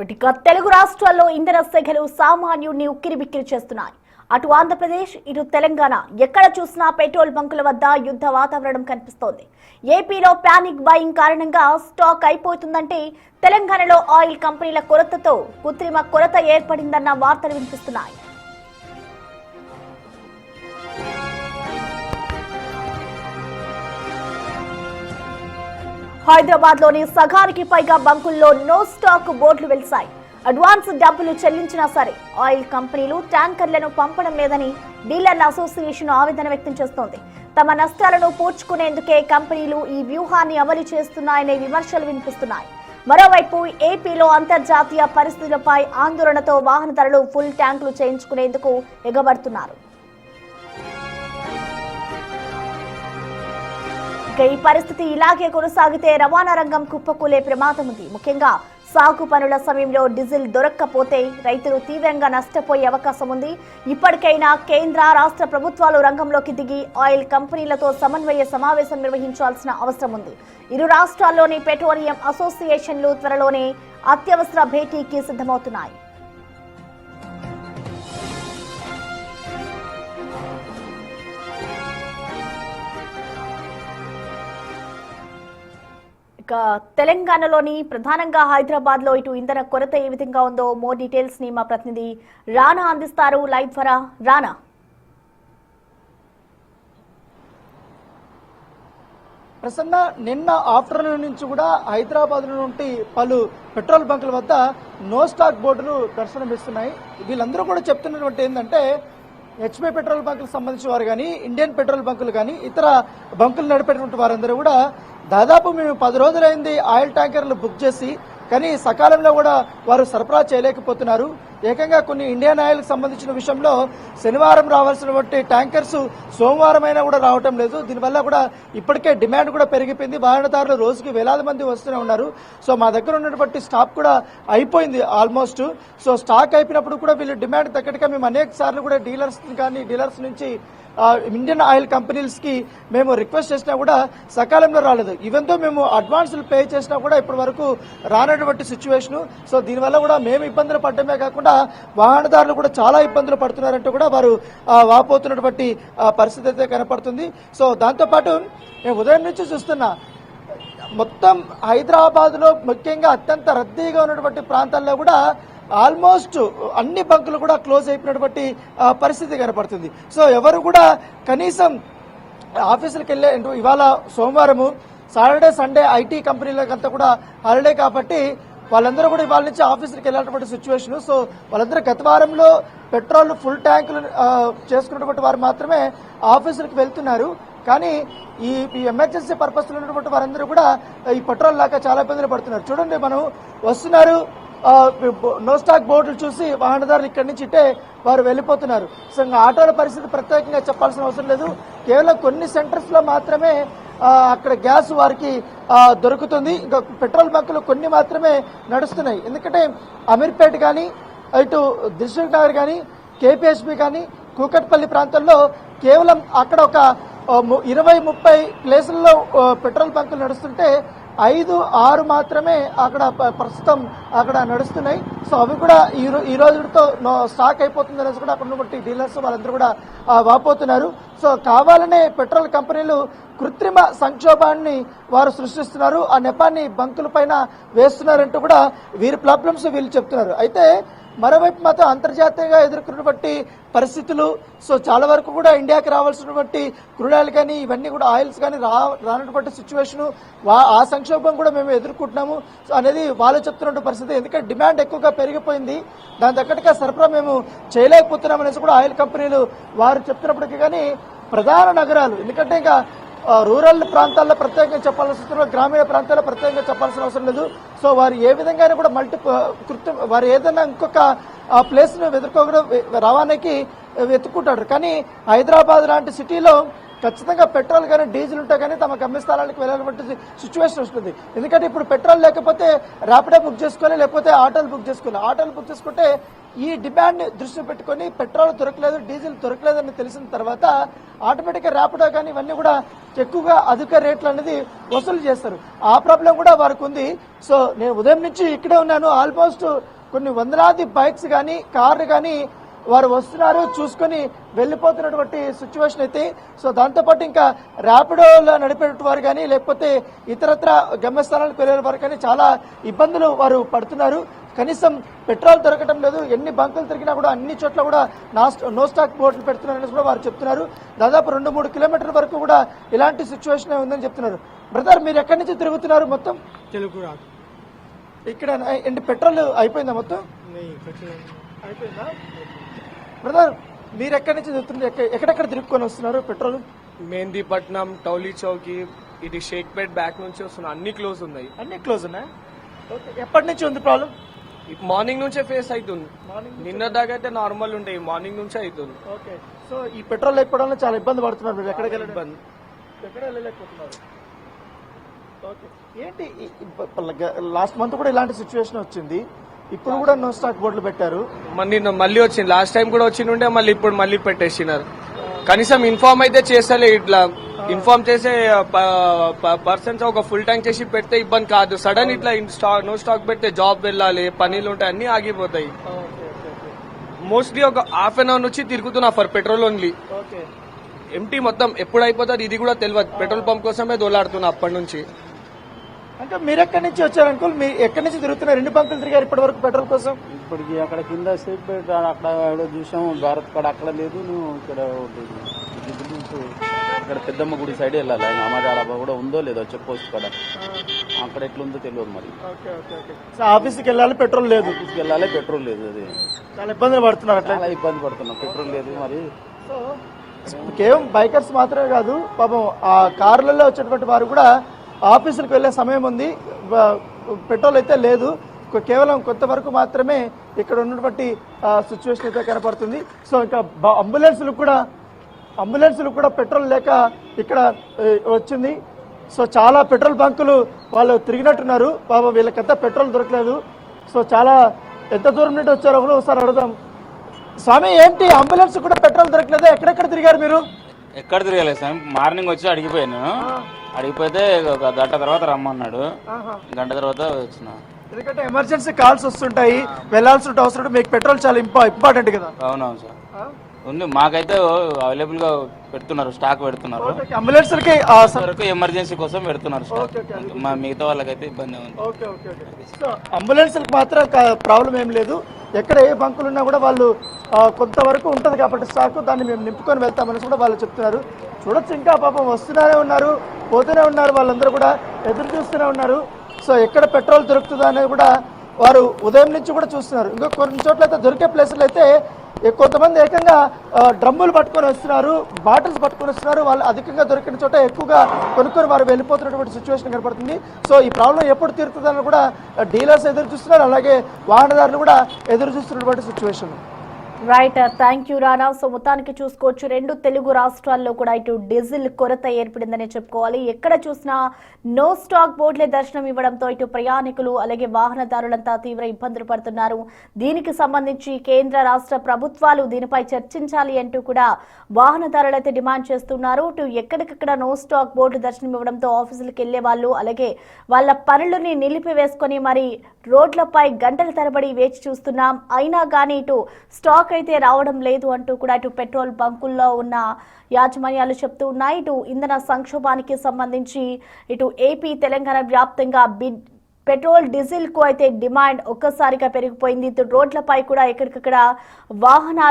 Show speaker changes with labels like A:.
A: తెలుగు రాష్ట్రాల్లో ఇంధన సెగలు సామాన్యుడిని ఉక్కిరిబిక్కిరి చేస్తున్నాయి. అటు ఆంధ్రప్రదేశ్, ఇటు తెలంగాణ ఎక్కడ చూసినా పెట్రోల్ బంకుల వద్ద యుద్ధ వాతావరణం కనిపిస్తోంది. ఏపీలో ప్యానిక్ బయింగ్ కారణంగా స్టాక్ అయిపోతుందంటే తెలంగాణలో ఆయిల్ కంపెనీల కొరతతో కృత్రిమ కొరత ఏర్పడిందన్న వార్తలు వినిపిస్తున్నాయి. హైదరాబాద్ లోని సగానికి పైగా బంకుల్లో నో స్టాక్ బోర్డులు వెలిశాయి. అడ్వాన్స్ డబ్బులు చెల్లించినా సరే ఆయిల్ కంపెనీలు ట్యాంకర్లను పంపడం లేదని డీలర్ల అసోసియేషన్ ఆవేదన వ్యక్తం చేస్తోంది. తమ నష్టాలను పూడ్చుకునేందుకే కంపెనీలు ఈ వ్యూహాన్ని అమలు చేస్తున్నాయనే విమర్శలు వినిపిస్తున్నాయి. మరోవైపు ఏపీలో అంతర్జాతీయ పరిస్థితులపై ఆందోళనతో వాహనదారులు ఫుల్ ట్యాంకులు చేయించుకునేందుకు ఎగబడుతున్నారు. ఈ పరిస్థితి ఇలాగే కొనసాగితే రవాణా రంగం కుప్పకూలే ప్రమాదం ఉంది. ముఖ్యంగా సాగు పనుల సమయంలో డీజిల్ దొరక్కపోతే రైతులు తీవ్రంగా నష్టపోయే అవకాశం ఉంది. ఇప్పటికైనా కేంద్ర రాష్ట్ర ప్రభుత్వాలు రంగంలోకి దిగి ఆయిల్ కంపెనీలతో సమన్వయ సమావేశం నిర్వహించాల్సిన అవసరం ఉంది. ఇరు రాష్ట్రాల్లోని పెట్రోలియం అసోసియేషన్లు త్వరలోనే అత్యవసర భేటీకి సిద్ధమవుతున్నాయి. తెలంగాణలోని ప్రధానంగా హైదరాబాద్ లో ఇటు ఇంధన కొరత ఏ విధంగా ఉందో మోర్ డీటెయిల్స్ ని మా ప్రతినిధి రానా అందిస్తారు. లైవ్ ద్వారా రానా.
B: ప్రసన్న, నిన్న ఆఫ్టర్నూన్ నుంచి కూడా హైదరాబాద్ నుండి పలు పెట్రోల్ బంకుల వద్ద నో స్టాక్ బోర్డులు దర్శనమిస్తున్నాయి. వీళ్ళందరూ కూడా చెప్తున్నటువంటి ఏంటంటే హెచ్పీ పెట్రోల్ బంకులకు సంబంధించిన వారు కానీ, ఇండియన్ పెట్రోల్ బంకులు కానీ, ఇతర బంకులు నడిపేటువంటి వారందరూ కూడా దాదాపు మేము 10 రోజులైంది ఆయిల్ ట్యాంకర్లు బుక్ చేసి, కానీ సకాలంలో కూడా వారు సరఫరా చేయలేకపోతున్నారు. ఏకంగా కొన్ని ఇండియన్ ఆయిల్ సంబంధించిన విషయంలో శనివారం రావాల్సినటువంటి ట్యాంకర్స్ సోమవారం అయినా కూడా రావటం లేదు. దీనివల్ల కూడా ఇప్పటికే డిమాండ్ కూడా పెరిగిపోయింది. వాహనదారులు రోజుకి వేలాది మంది వస్తూనే ఉన్నారు. సో మా దగ్గర ఉన్నటువంటి స్టాక్ కూడా అయిపోయింది ఆల్మోస్ట్. సో స్టాక్ అయిపోయినప్పుడు కూడా వీళ్ళు డిమాండ్ తగ్గట్టుగా మేము అనేక సార్లు కూడా డీలర్స్ నుంచి ఇండియన్ ఆయిల్ కంపెనీస్ కి మేము రిక్వెస్ట్ చేసినా కూడా సకాలంలో రాలేదు. ఈవెన్తో మేము అడ్వాన్సులు పే చేసినా కూడా ఇప్పటి వరకు రానటువంటి సిచ్యువేషన్. సో దీనివల్ల కూడా మేము ఇబ్బందులు పడటమే కాకుండా వాహనదారులు కూడా చాలా ఇబ్బందులు పడుతున్నారంటూ కూడా వారు వాపోతున్నటువంటి పరిస్థితి అయితే కనపడుతుంది. సో దాంతోపాటు మేము ఉదయం నుంచి చూస్తున్నా మొత్తం హైదరాబాద్ లో ముఖ్యంగా అత్యంత రద్దీగా ఉన్నటువంటి ప్రాంతాల్లో కూడా ఆల్మోస్ట్ అన్ని బంకులు కూడా క్లోజ్ అయిపోయినటువంటి పరిస్థితి కనపడుతుంది. సో ఎవరు కూడా కనీసం ఆఫీసులకు వెళ్ళే, ఇవాళ సోమవారము, సాటర్డే సండే ఐటీ కంపెనీలకంతా కూడా హాలిడే కాబట్టి వాళ్ళందరూ కూడా ఇవాళ నుంచి ఆఫీసులకు వెళ్ళేటువంటి సిచ్యువేషన్. సో వాళ్ళందరూ గత వారంలో పెట్రోల్ ఫుల్ ట్యాంకులు చేసుకున్నటువంటి వారు మాత్రమే ఆఫీసులకు వెళ్తున్నారు. కానీ ఈ ఎమర్జెన్సీ పర్పస్ ఉన్నటువంటి వారందరూ కూడా ఈ పెట్రోల్ లాగా చాలా ఇబ్బందులు పడుతున్నారు. చూడండి, మనం వస్తున్నారు, నో స్టాక్ బోర్డులు చూసి వాహనదారులు ఇక్కడి నుంచి ఇట్టే వారు వెళ్ళిపోతున్నారు. సో ఆటోల పరిస్థితి ప్రత్యేకంగా చెప్పాల్సిన అవసరం లేదు. కేవలం కొన్ని సెంటర్స్ లో మాత్రమే అక్కడ గ్యాస్ వారికి దొరుకుతుంది. ఇంకా పెట్రోల్ బంకులు కొన్ని మాత్రమే నడుస్తున్నాయి. ఎందుకంటే అమీర్పేట్ కానీ, ఇటు దిల్సుఖ్ నగర్ కానీ, కేపీహెచ్బి కానీ, కూకట్పల్లి ప్రాంతాల్లో కేవలం అక్కడ ఒక 20-30 ప్లేసుల్లో పెట్రోల్ బంకులు నడుస్తుంటే 5-6 మాత్రమే అక్కడ ప్రస్తుతం అక్కడ నడుస్తున్నాయి. సో అవి కూడా ఈ రోజుతో స్టాక్ అయిపోతుంది అనేసి కూడా అక్కడ ఉన్నటువంటి డీలర్స్ వాళ్ళందరూ కూడా వాపోతున్నారు. సో కావాలనే పెట్రోల్ కంపెనీలు కృత్రిమ సంక్షోభాన్ని వారు సృష్టిస్తున్నారు, ఆ నెపాన్ని బంకుల పైన వేస్తున్నారంటూ కూడా వీరి ప్రాబ్లమ్స్ వీళ్ళు చెప్తున్నారు. అయితే మరోవైపు మాత్రం అంతర్జాతీయంగా ఎదుర్కొన్నటువంటి పరిస్థితులు, సో చాలా వరకు కూడా ఇండియాకి రావాల్సినటువంటి క్రూడ్ ఆయిల్ కానీ, ఇవన్నీ కూడా ఆయిల్స్ కానీ రానటువంటి సిచ్యువేషన్, ఆ సంక్షోభం కూడా మేము ఎదుర్కొంటున్నాము అనేది వాళ్ళు చెప్తున్నటువంటి పరిస్థితి. ఎందుకంటే డిమాండ్ ఎక్కువగా పెరిగిపోయింది, దాని తగ్గట్టుగా సరఫరా మేము చేయలేకపోతున్నాం అనేసి కూడా ఆయిల్ కంపెనీలు వారు చెప్తున్నప్పటికీ కానీ ప్రధాన నగరాలు, ఎందుకంటే ఇంకా రూరల్ ప్రాంతాల్లో ప్రత్యేకంగా చెప్పాల్సిన అవసరం, గ్రామీణ ప్రాంతాల్లో ప్రత్యేకంగా చెప్పాల్సిన అవసరం లేదు. సో వారు ఏ విధంగా కూడా వారు ఏదైనా ఇంకొక ప్లేస్ ను ఎదుర్కోవడం రవాణాకి వెతుక్కుంటారు. కానీ హైదరాబాద్ లాంటి సిటీలో ఖచ్చితంగా పెట్రోల్ కానీ డీజిల్ ఉంటే కానీ తమ గమ్యస్థానాలకు వెళ్ళాలన్నటువంటి సిచ్యువేషన్ వస్తుంది. ఎందుకంటే ఇప్పుడు పెట్రోల్ లేకపోతే ర్యాపిడో బుక్ చేసుకోవాలి, లేకపోతే ఆటోలు బుక్ చేసుకోవాలి. ఆటోలు బుక్ చేసుకుంటే ఈ డిమాండ్ దృష్టి పెట్టుకొని పెట్రోల్ దొరకలేదు, డీజిల్ దొరకలేదని తెలిసిన తర్వాత ఆటోమేటిక్గా ర్యాపిడో కానీ ఇవన్నీ కూడా ఎక్కువగా అధిక రేట్లు అనేది వసూలు చేస్తారు. ఆ ప్రాబ్లం కూడా వారికి ఉంది. సో నేను ఉదయం నుంచి ఇక్కడే ఉన్నాను. ఆల్మోస్ట్ కొన్ని వందలాది బైక్స్ కానీ కార్లు కానీ వారు వస్తున్నారు, చూసుకొని వెళ్ళిపోతున్నటువంటి సిచ్యువేషన్ అయితే. సో దాంతోపాటు ఇంకా ర్యాపిడోలో నడిపేట వారు కానీ లేకపోతే ఇతరత్ర గమ్యస్థానాలకు వెళ్ళే వారు కానీ చాలా ఇబ్బందులు వారు పడుతున్నారు. కనీసం పెట్రోల్ దొరకటం లేదు. ఎన్ని బంకులు తిరిగినా కూడా అన్ని చోట్ల కూడా నో స్టాక్ బోర్డులు పెడుతున్నారని కూడా వారు చెప్తున్నారు. దాదాపు 2-3 కిలోమీటర్ల వరకు కూడా ఇలాంటి సిచ్యువేషన్ ఉందని చెప్తున్నారు. బ్రదర్, మీరు ఎక్కడి నుంచి తిరుగుతున్నారు? మొత్తం
C: తెలుగు
B: ఇక్కడ ఏంటి పెట్రోల్ అయిపోయిందా? మొత్తం అయిపోయిందా? బ్రదర్, మీరు ఎక్కడి నుంచి తిరుగుతున్నారు? ఎక్కడెక్కడ తిరుక్కొని వస్తున్నారు పెట్రోల్?
C: మెహందీపట్నం, టౌలీ చౌకి, ఇది షేక్పేట్ బ్యాక్ నుంచి వస్తున్నా, అన్ని క్లోజ్ ఉన్నాయి.
B: అన్ని క్లోజ్ ఉన్నాయి. ఓకే, ఎప్పటి నుంచి ఉంది ప్రాబ్లం?
C: మార్నింగ్ నుంచే ఫేస్ అవుతుంది. నిన్న దాకా అయితే నార్మల్ ఉంటాయి, మార్నింగ్ నుంచే అవుతుంది.
B: ఓకే, సో ఈ పెట్రోల్ లేకపోవడంలో చాలా ఇబ్బంది పడుతున్నారు. మీరు ఎక్కడికి
C: ఇబ్బంది,
B: ఎక్కడ వెళ్ళలేకపోతున్నారు. ఓకే, ఏంటి లాస్ట్ మంత్ కూడా ఇలాంటి సిచ్యువేషన్ వచ్చింది. ఇప్పుడు కూడా నో స్టాక్ బోర్డులు పెట్టారు.
C: మళ్ళీ వచ్చింది. లాస్ట్ టైం కూడా వచ్చిండే, మళ్ళీ ఇప్పుడు మళ్ళీ పెట్టేసినారు. కనీసం ఇన్ఫార్మ్ అయితే చేస్తలే. ఇట్లా ఇన్ఫార్మ్ చేసే పర్సన్స్ ఒక ఫుల్ ట్యాంక్ చేసి పెడితే ఇబ్బంది కాదు. సడన్ ఇట్లా నో స్టాక్ పెడితే జాబ్ వెళ్ళాలి, పనులు ఉంటాయి, అన్ని ఆగిపోతాయి. మోస్ట్లీ ఒక హాఫ్ అన్ అవర్ నుంచి తిరుగుతున్నా ఫర్ పెట్రోల్ ఓన్లీ. ఎంటీ మొత్తం ఎప్పుడు అయిపోతుంది ఇది కూడా తెలియదు. పెట్రోల్ పంప్ కోసమే దోలాడుతున్నా అప్పటి నుంచి.
B: అంటే మీరు ఎక్కడి నుంచి వచ్చారు అంకుల్? మీరు ఎక్కడి నుంచి తిరుగుతున్నారు? 2 బంకులు తిరిగారు ఇప్పటి వరకు పెట్రోల్ కోసం?
D: ఇప్పటికి అక్కడ కింద సేపు అక్కడ చూసాము, భారత్ కాడ అక్కడ లేదు. నువ్వు ఇక్కడ ఇక్కడ పెద్దమ్మ గుడి సైడ్ వెళ్ళాలి. ఆయన అమ్మాయి కూడా ఉందో లేదో చెప్పొచ్చు కాడ. అక్కడ ఎట్లుందో తెలియదు మరి.
B: ఆఫీస్కి వెళ్ళాలి, పెట్రోల్ లేదు.
D: ఆఫీస్కి వెళ్ళాలి, పెట్రోల్ లేదు. అది
B: చాలా ఇబ్బందులు పడుతున్నారు.
D: చాలా ఇబ్బంది పడుతున్నాం, పెట్రోల్ లేదు మరి.
B: కేవలం బైకర్స్ మాత్రమే కాదు, పాపం ఆ కార్లలో వచ్చేటువంటి వారు కూడా ఆఫీసులకు వెళ్లే సమయం ఉంది, పెట్రోల్ అయితే లేదు. కేవలం కొంతవరకు మాత్రమే ఇక్కడ ఉన్నటువంటి సిచ్యువేషన్ అయితే కనపడుతుంది. సో ఇంకా అంబులెన్సులు కూడా పెట్రోల్ లేక ఇక్కడ వచ్చింది. సో చాలా పెట్రోల్ బంకులు వాళ్ళు తిరిగినట్టున్నారు. పాపం వీళ్ళకంతా పెట్రోల్ దొరకలేదు. సో చాలా ఎంత దూరం నుండి వచ్చారో ఒకసారి అడుగుదాం. స్వామి, ఏంటి అంబులెన్స్ కూడా పెట్రోల్ దొరకలేదు? ఎక్కడెక్కడ తిరిగారు మీరు?
E: ఎక్కడ తిరగలేదు సార్. మార్నింగ్ వచ్చి అడిగిపోయాను. అడిగిపోతే ఒక గంట తర్వాత రమ్మన్నాడు. గంట తర్వాత వచ్చిన.
B: ఎందుకంటే ఎమర్జెన్సీ కాల్స్ వస్తుంటాయి, వెళ్లాల్సిన అవసరం. మీకు పెట్రోల్ చాలా ఇంపార్టెంట్ కదా?
E: అవునవును సార్, ఉంది. మాకైతే అవైలబుల్ గా పెడుతున్నారు, స్టాక్ పెడుతున్నారు.
B: అంబులెన్స్
E: వరకు ఎమర్జెన్సీ కోసం పెడుతున్నారు స్టాక్. మిగతా వాళ్ళకైతే ఇబ్బంది ఉంది.
B: అంబులెన్స్ మాత్రం ప్రాబ్లం ఏం లేదు. ఎక్కడ ఏ బంకులు ఉన్నా కూడా వాళ్ళు కొంతవరకు ఉంటుంది కాబట్టి స్టాక్, దాన్ని మేము నింపుకొని వెళ్తామని కూడా వాళ్ళు చెప్తున్నారు. చూడొచ్చు, ఇంకా పాపం వస్తూనే ఉన్నారు, పోతూనే ఉన్నారు. వాళ్ళందరూ కూడా ఎదురు చూస్తూనే ఉన్నారు. సో ఎక్కడ పెట్రోల్ దొరుకుతుందా అనేది కూడా వారు ఉదయం నుంచి కూడా చూస్తున్నారు. ఇంకా కొన్ని చోట్ల అయితే దొరికే ప్లేసులు అయితే కొంతమంది ఏకంగా డ్రమ్ములు పట్టుకొని వస్తున్నారు, బాటిల్స్ పట్టుకొని వస్తున్నారు. వాళ్ళు అధికంగా దొరికిన చోట ఎక్కువగా కొనుక్కొని వారు వెళ్ళిపోతున్నటువంటి సిచ్యువేషన్ కనపడుతుంది. సో ఈ ప్రాబ్లం ఎప్పుడు తీరుతుందని కూడా డీలర్స్ ఎదురు చూస్తున్నారు, అలాగే వాహనదారులు కూడా ఎదురు చూస్తున్నటువంటి situation.
A: Right, thank you Rana. So మొత్తానికి చూసుకోవచ్చు, 2 తెలుగు రాష్ట్రాల్లో కూడా ఇటు డీజిల్ కొరత ఏర్పడిందని చెప్పుకోవాలి. ఎక్కడ చూసినా నో స్టాక్ బోర్డులే దర్శనం ఇవ్వడంతో ఇటు ప్రయాణికులు అలాగే వాహనదారులంతా తీవ్ర ఇబ్బందులు పడుతున్నారు. దీనికి సంబంధించి కేంద్ర రాష్ట్ర ప్రభుత్వాలు దీనిపై చర్చించాలి అంటూ కూడా వాహనదారులైతే డిమాండ్ చేస్తున్నారు. ఇటు ఎక్కడికక్కడ నో స్టాక్ బోర్డు దర్శనం ఇవ్వడంతో ఆఫీసులకు వెళ్లే వాళ్ళు అలాగే వాళ్ళ పనులని నిలిపివేసుకొని మరి రోడ్లపై గంటల తరబడి వేచి చూస్తున్నాం. అయినా కానీ ఇటు స్టాక్ అయితే రావడం లేదు అంటూ కూడా ఇటు పెట్రోల్ బంకుల్లో ఉన్న యాజమాన్యాలు చెప్తూ ఉన్నాయి. ఇటు ఇంధన సంక్షోభానికి సంబంధించి ఇటు ఏపీ, తెలంగాణ వ్యాప్తంగా పెట్రోల్, డీజిల్ కు అయితే డిమాండ్ ఒక్కసారిగా పెరిగిపోయింది. ఇటు రోడ్లపై కూడా ఎక్కడికక్కడ వాహనాలు